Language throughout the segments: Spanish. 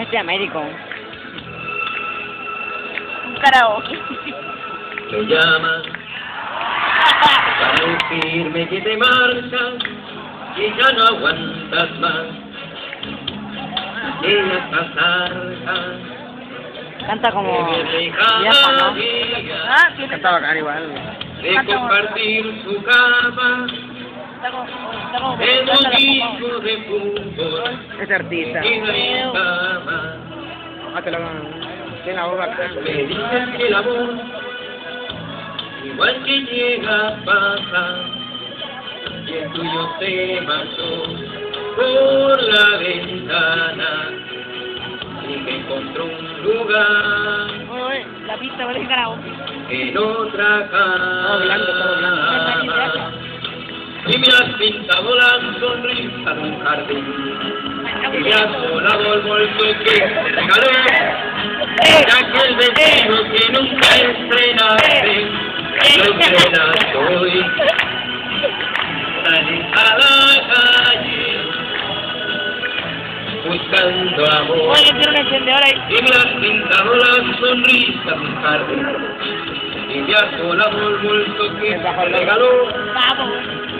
este Américo. Un karaoke. Te llaman para decirme que te marchas, que ya no aguantas más, que ya estás harta. Canta como Que me vieja, ¿no? Ah, tiene. Canta bacán igual. de compartir su cama Está como en un equipo de fútbol Es artista. y no hay cama. Ah, te lo tiene la voz bacán. Me dicen que el amor igual que llega pasa y el tuyo se marchó por la ventana y que encontró un lugar Uy, la pista parece karaoke. en otra cama y me has pintado la sonrisa de un jardín y me has volado el bolso que te regalé de aquel vestido que nunca estrenaste. Lo estrenas hoy, sales a la calle buscando amor Oye, que tiene un encendedor ahí. y me has pintado la sonrisa de un jardín y me has volado el bolso que te regaló Vamos.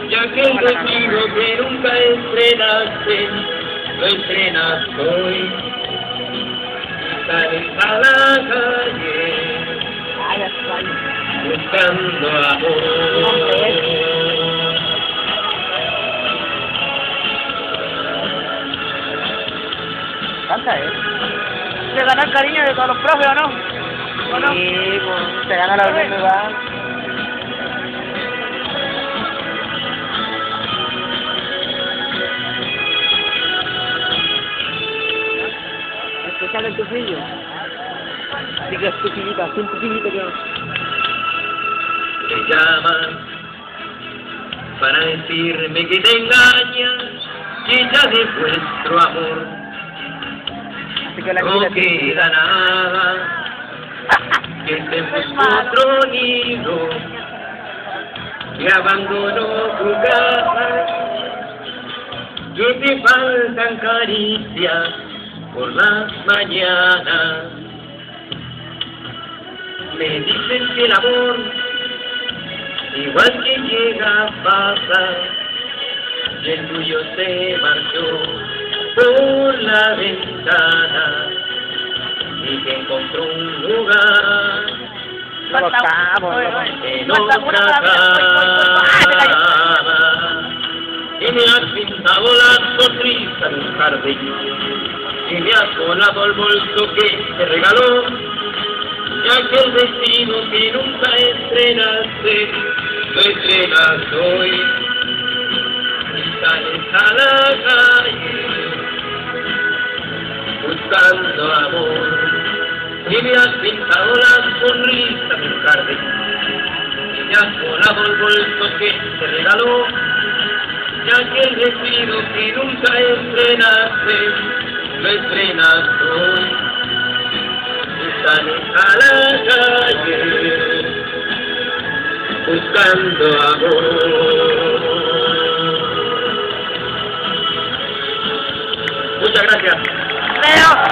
y aquel vestido que nunca estrenaste. Lo estrenas hoy, sales a la calle Ay, ya está. buscando amor. Canta, Se ganó el cariño de todos los profes, ¿o no? ¿O no? Sí, pues, se gana la unión igual. Especial en tu fillo. Así que es tu fillita, sin tu fillita que... Te llaman para decirme que te engañas, que ya de vuestro amor Así que la no niña queda nada, que te buscó otro nido, que abandonó tu casa, que te faltan caricias por las mañanas. Me dicen que el amor igual que llega pasa y el tuyo se marchó por la ventana y que encontró un lugar No lo estamos, Oye, loco. oye. en Falta otra una para- ¡Ah, se cayó! cama y me has pintado la sonrisa de un jardín y me has volado el bolso que te regaló y aquel vestido que nunca estrenaste lo estrenas hoy y sales a la calle buscando amor y me has pintado la sonrisa de un jardín y me has volado el bolso que te regaló y aquel vestido que nunca estrenaste lo estrenas hoy y sales a la calle buscando amor. Muchas gracias. Leo.